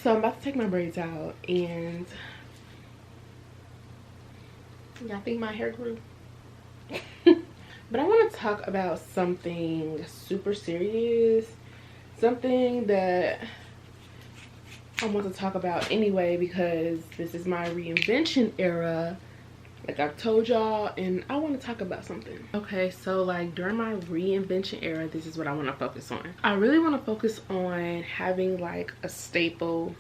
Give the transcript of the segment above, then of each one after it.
So I'm about to take my braids out, and y'all think my hair grew? But I want to talk about something super serious, something that I want to talk about anyway, because this is my reinvention era, like I've told y'all, and I want to talk about something. Okay, so like during my reinvention era, this is what I want to focus on. I really want to focus on having like a staple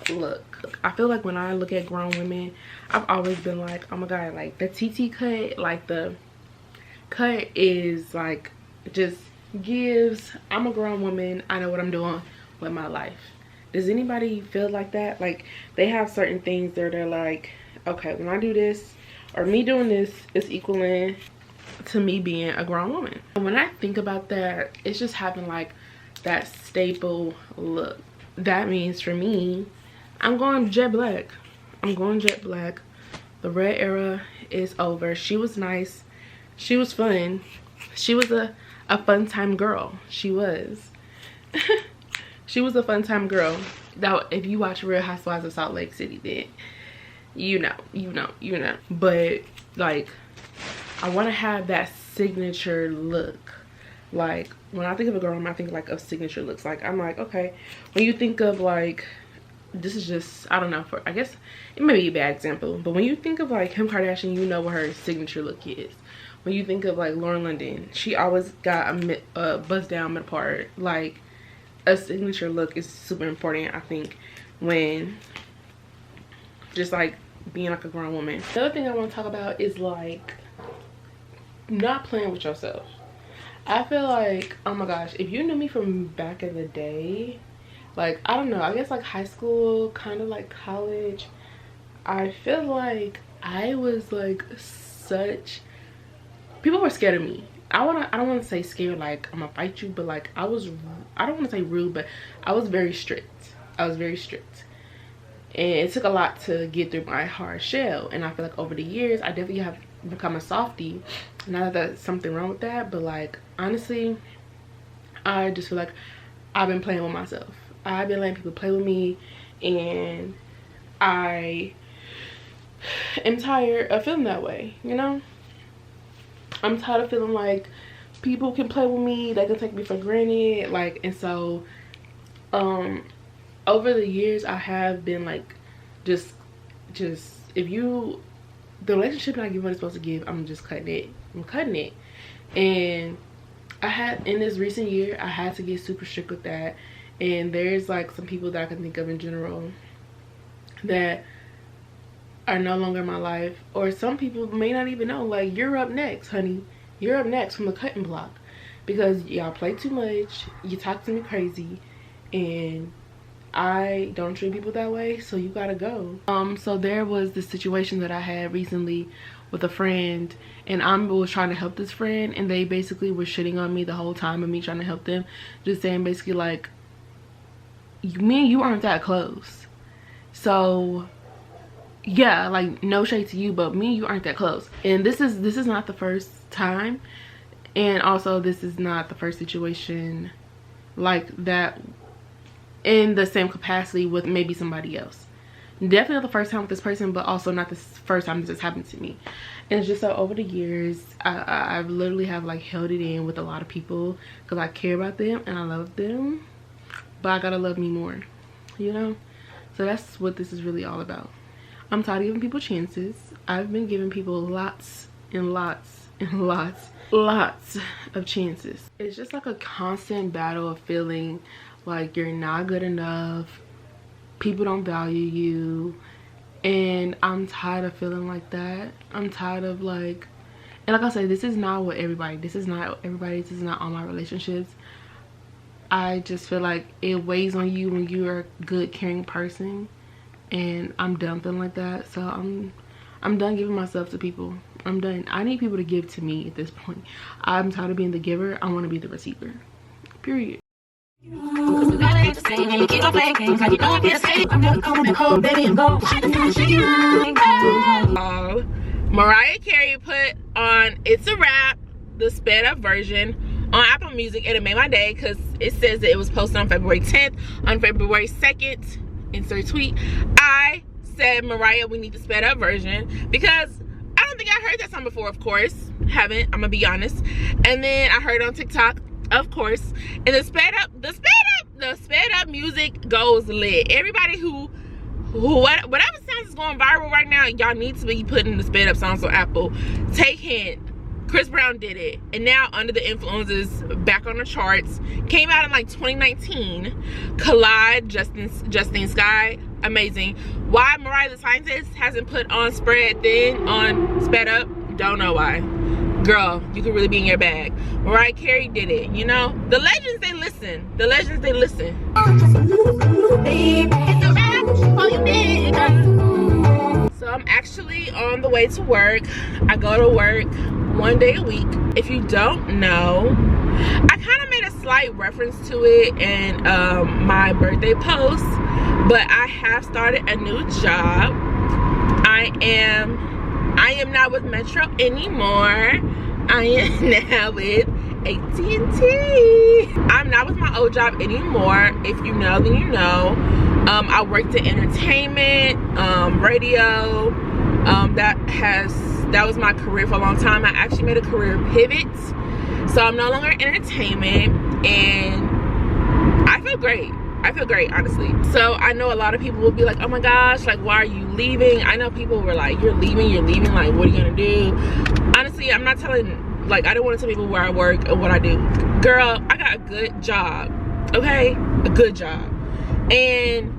look. I feel like when I look at grown women, I've always been like, oh my god, like the TT cut, like the cut is like, just gives, I'm a grown woman, I know what I'm doing with my life. Does anybody feel like that? Like they have certain things that they're like, okay, when I do this, or me doing this is equaling to me being a grown woman. And when I think about that, it's just having like that staple look. That means for me, I'm going jet black. I'm going jet black. The red era is over. She was nice. She was fun. She was a fun time girl. She was. She was a fun time girl. Now, if you watch Real Housewives of Salt Lake City, then you know. But like, I want to have that signature look. Like when I think of a girl, I think like of signature looks. Like I'm like, okay, when you think of like, this is just, I don't know, for I guess it may be a bad example, but when you think of like Kim Kardashian, you know what her signature look is. When you think of like Lauren London, she always got a bust down mid part. Like a signature look is super important, I think, when just like being like a grown woman. The other thing I want to talk about is like not playing with yourself. I feel like, oh my gosh, if you knew me from back in the day, like I don't know, I guess like high school, kind of like college, I feel like I was like such, people were scared of me. I don't want to say scared like I'm gonna fight you, but like I don't want to say rude, but I was very strict. I was very strict, and it took a lot to get through my hard shell. And I feel like over the years I definitely have become a softie. Not that there's something wrong with that, but like honestly, I just feel like I've been playing with myself. I've been letting people play with me, and I am tired of feeling that way, you know? I'm tired of feeling like people can play with me, they can take me for granted, like, and so over the years I have been like, just if you, the relationship that I give what it's supposed to give, I'm just cutting it. I'm cutting it. And I had, in this recent year, I had to get super strict with that. And there's like some people that I can think of in general that are no longer in my life, or some people may not even know, like, you're up next, honey. You're up next from the cutting block, because y'all play too much, you talk to me crazy, and I don't treat people that way, so you gotta go. So there was this situation that I had recently with a friend, and I was trying to help this friend, and they basically were shitting on me the whole time of me trying to help them, just saying basically like, me and you aren't that close. So yeah, like no shade to you, but me and you aren't that close. And this is not the first time, and also this is not the first situation like that in the same capacity with maybe somebody else. Definitely not the first time with this person, but also not the first time this has happened to me. And it's just so over the years I've literally have like held it in with a lot of people because I care about them and I love them, but I gotta love me more, you know? So that's what this is really all about. I'm tired of giving people chances. I've been giving people lots and lots and lots of chances. It's just like a constant battle of feeling like you're not good enough, people don't value you, and I'm tired of feeling like that. I'm tired of like, and like I said, this is not what everybody, this is not everybody, this is not all my relationships. I just feel like it weighs on you when you're a good, caring person, and I'm done feeling like that. So I'm done giving myself to people. I'm done. I need people to give to me at this point. I'm tired of being the giver. I want to be the receiver. Period. Mariah Carey put on It's a Wrap, the sped up version, on Apple Music, and it made my day because it says that it was posted on February 10th. On February 2nd, insert tweet, I said, Mariah, we need the sped up version, because I don't think I heard that song before. Of course, haven't, I'm gonna be honest. And then I heard it on TikTok, of course, and the sped up music goes lit. Everybody whatever sounds is going viral right now, y'all need to be putting the sped up songs on Apple. Take hint, Chris Brown did it, and now Under the Influence is back on the charts. Came out in like 2019. Collide, Justine Skye, amazing. Why Mariah the Scientist hasn't put on Spread Thin on sped up, don't know why. Girl, you could really be in your bag. Mariah Carey did it, you know. The legends, they listen. The legends, they listen. So I'm actually on the way to work. I go to work 1 day a week. If you don't know, I kind of made a slight reference to it in my birthday post, but I have started a new job. I am not with Metro anymore. I am now with AT&T. I'm not with my old job anymore. If you know, then you know. I worked in entertainment, radio. That was my career for a long time. I actually made a career pivot, so I'm no longer in entertainment, and I feel great. I feel great, honestly. So I know a lot of people will be like, oh my gosh, like, why are you leaving? I know people were like, you're leaving, like, what are you gonna do? Honestly, I'm not telling, like, I don't want to tell people where I work and what I do. Girl, I got a good job, okay? A good job. And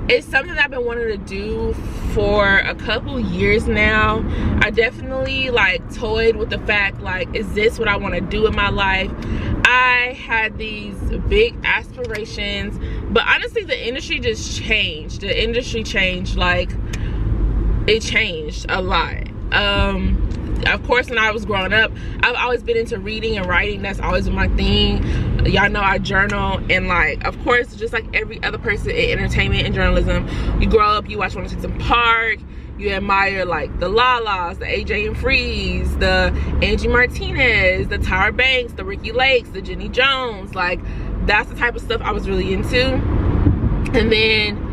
it's something that I've been wanting to do for a couple years now. I definitely like toyed with the fact, like, is this what I want to do in my life? I had these big aspirations, but honestly the industry just changed. The industry changed, like, it changed a lot. Of course, when I was growing up, I've always been into reading and writing. That's always been my thing. Y'all know I journal, and like, of course, just like every other person in entertainment and journalism, you grow up, you watch 106 & Park, you admire like the Lalas, the AJ and Freeze, the Angie Martinez, the Tyra Banks, the Ricky Lakes, the Jenny Jones. Like, that's the type of stuff I was really into. And then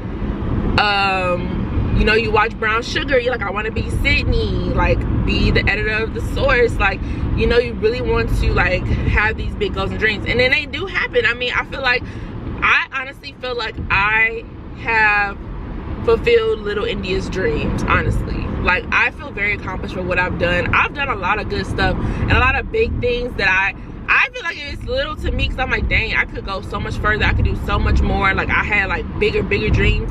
you know, you watch Brown Sugar, you're like, I want to be Sydney, like, be the editor of The Source. Like, you know, you really want to like have these big goals and dreams, and then they do happen. I mean, I honestly feel like I have fulfilled Little India's dreams, honestly. Like, I feel very accomplished for what I've done. I've done a lot of good stuff and a lot of big things that I feel like it's little to me, because I'm like, dang, I could go so much further, I could do so much more. Like, I had like bigger dreams,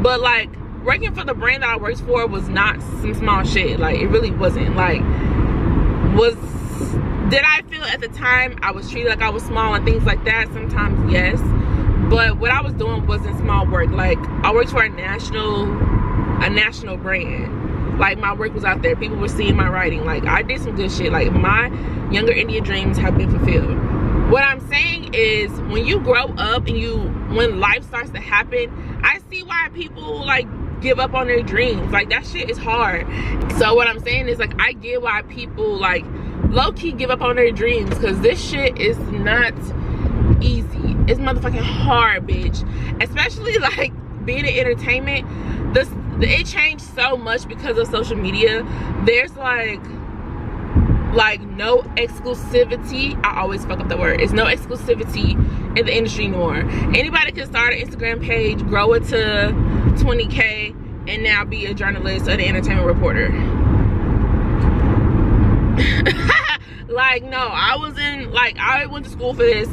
but like, working for the brand that I worked for was not some small shit. Like, it really wasn't. Like, did I feel at the time I was treated like I was small and things like that? Sometimes, yes. But what I was doing wasn't small work. Like, I worked for a national brand. Like, my work was out there. People were seeing my writing. Like, I did some good shit. Like, my younger India dreams have been fulfilled. What I'm saying is, when you grow up and when life starts to happen, I see why people like give up on their dreams. Like, that shit is hard. So what I'm saying is, like, I get why people like low-key give up on their dreams, because this shit is not easy. It's motherfucking hard, bitch. Especially like being in entertainment, it changed so much because of social media. There's like no exclusivity. I always fuck up the word. It's no exclusivity in the industry anymore. Anybody can start an Instagram page, grow it to 20K, and now be a journalist or an entertainment reporter. Like, no, I went to school for this.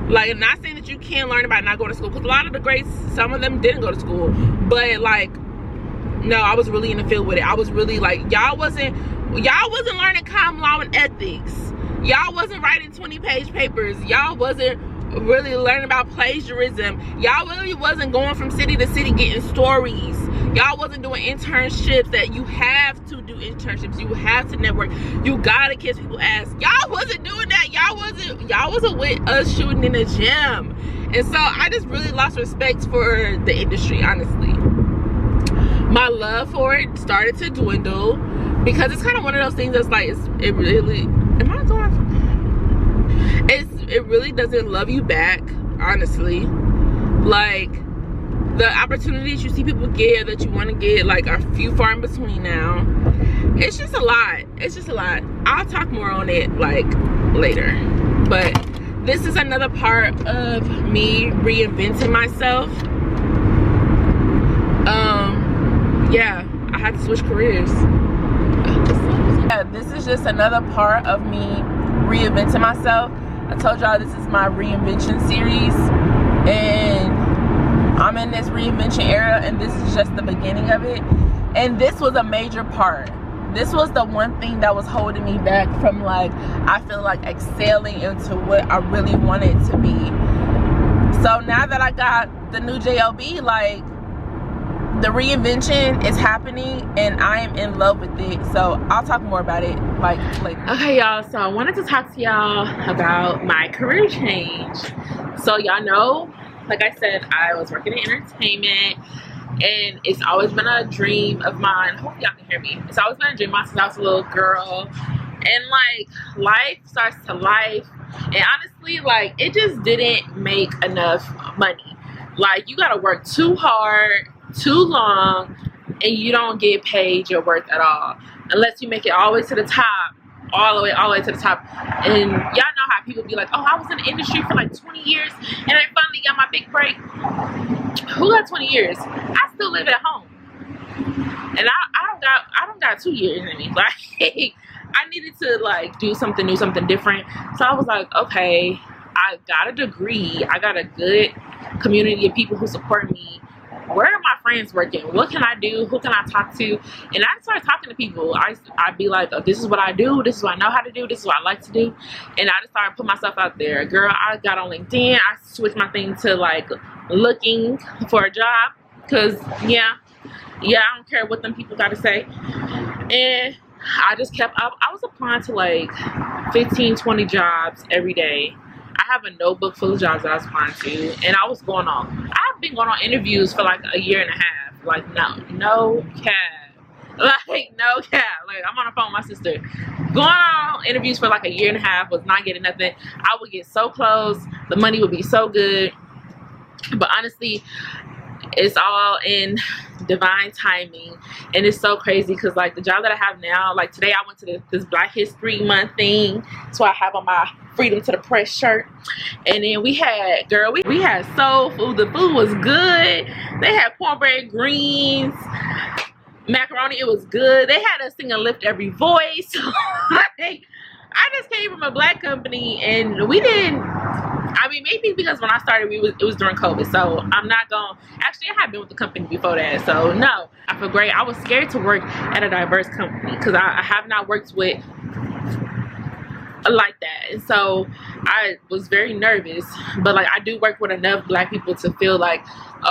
Like, I'm not saying that you can't learn about not going to school, because a lot of the greats, some of them didn't go to school, but like, no, I was really in the field with it. I was really like, y'all wasn't learning common law and ethics. Y'all wasn't writing 20-page papers. Y'all wasn't really learning about plagiarism. Y'all really wasn't going from city to city getting stories. Y'all wasn't doing internships. That you have to do internships. You have to network. You gotta kiss people's ass. Y'all wasn't doing that. Y'all wasn't with us shooting in the gym. And so I just really lost respect for the industry, honestly. My love for it started to dwindle, because it's kind of one of those things that's like, it really doesn't love you back, honestly. Like, the opportunities you see people get that you want to get like are few far in between now. It's just a lot. It's just a lot. I'll talk more on it like later, but this is another part of me reinventing myself. Yeah, I had to switch careers. Yeah, this is just another part of me reinventing myself. I told y'all this is my reinvention series, and I'm in this reinvention era, and this is just the beginning of it. And this was a major part. This was the one thing that was holding me back from, like, I feel like excelling into what I really wanted to be. So now that I got the new JLB, like, the reinvention is happening and I am in love with it. So I'll talk more about it like later. Okay, y'all, so I wanted to talk to y'all about my career change. So y'all know, like I said, I was working in entertainment, and it's always been a dream of mine. I hope y'all can hear me. It's always been a dream of mine since I was a little girl. And like, life starts to life, and honestly, like, it just didn't make enough money. Like, you gotta work too hard, too long, and you don't get paid your worth at all, unless you make it all the way to the top, all the way to the top. And y'all know how people be like, oh, I was in the industry for like 20 years and I finally got my big break. Who got 20 years? I still live at home, and I don't got 2 years in me. Like, I needed to like do something new, something different. So I was like, okay, I got a degree, I got a good community of people who support me. Where are my friends working? What can I do? Who can I talk to? And I started talking to people. I'd be like, oh, this is what I do. This is what I know how to do. This is what I like to do. And I just started putting myself out there. Girl, I got on LinkedIn. I switched my thing to like looking for a job. Because, yeah, I don't care what them people got to say. And I just kept, I was applying to like 15, 20 jobs every day. I have a notebook full of jobs that I was applying to, and I was going on. I've been going on interviews for like a year and a half. Like, no cap. Like, no cap. Like, I'm on the phone with my sister. Going on interviews for like a year and a half, was not getting nothing. I would get so close. The money would be so good. But honestly, it's all in divine timing, and it's so crazy because like the job that I have now, like today I went to this Black History Month thing, so I have on my Freedom to the Press shirt, and then we had, girl, we had soul food. The food was good. They had cornbread, greens, macaroni. It was good. They had us sing and lift every voice. Like, I just came from a black company, and we didn't, I mean, maybe because when I started, it was during COVID, so I'm not going, actually I had been with the company before that, so no, I feel great. I was scared to work at a diverse company because I have not worked with like that, and so I was very nervous. But like, I do work with enough black people to feel like,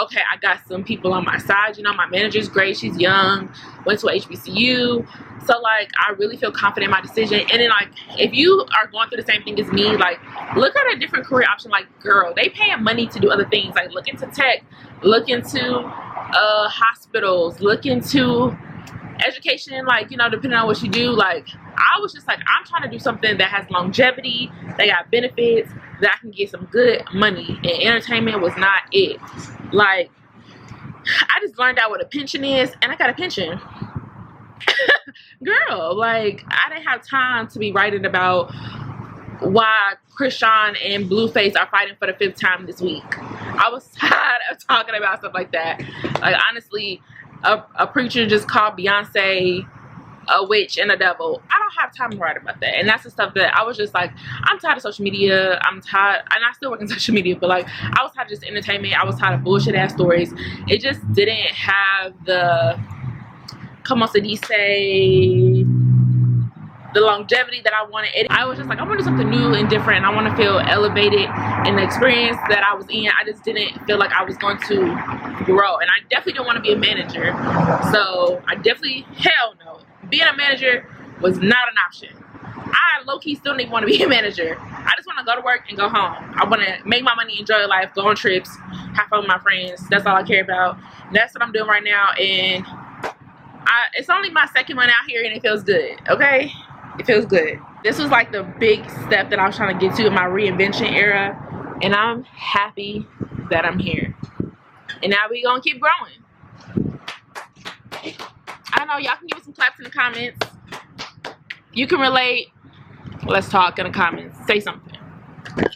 okay, I got some people on my side. You know, my manager's great, she's young, went to HBCU, so like I really feel confident in my decision. And then like, if you are going through the same thing as me, like, look at a different career option. Like, girl, they paying money to do other things. Like, look into tech, look into hospitals, look into education, like, you know, depending on what you do. Like, I was just like, I'm trying to do something that has longevity, that got benefits, that I can get some good money, and entertainment was not it. Like, I just learned out what a pension is, and I got a pension. Girl, like, I didn't have time to be writing about why Krishan and Blueface are fighting for the 5th time this week. I was tired of talking about stuff like that. Like, honestly, a preacher just called Beyonce a witch and a devil. I don't have time to write about that. And that's the stuff that I was just like, I'm tired of social media. I'm tired, and I still work in social media, but like, I was tired of just entertainment. I was tired of bullshit ass stories. It just didn't have the, come on, say, the longevity that I wanted. I was just like, I want to do something new and different, and I want to feel elevated in the experience that I was in. I just didn't feel like I was going to grow, and I definitely don't want to be a manager. So I definitely, hell no, being a manager was not an option. I low-key still don't even want to be a manager. I just want to go to work and go home. I want to make my money, enjoy life, go on trips, have fun with my friends. That's all I care about. And that's what I'm doing right now, and it's only my 2nd month out here, and it feels good, okay? It feels good. This was like the big step that I was trying to get to in my reinvention era, and I'm happy that I'm here. And now we gonna keep growing. I don't know, y'all can give me some claps in the comments. You can relate. Let's talk in the comments. Say something.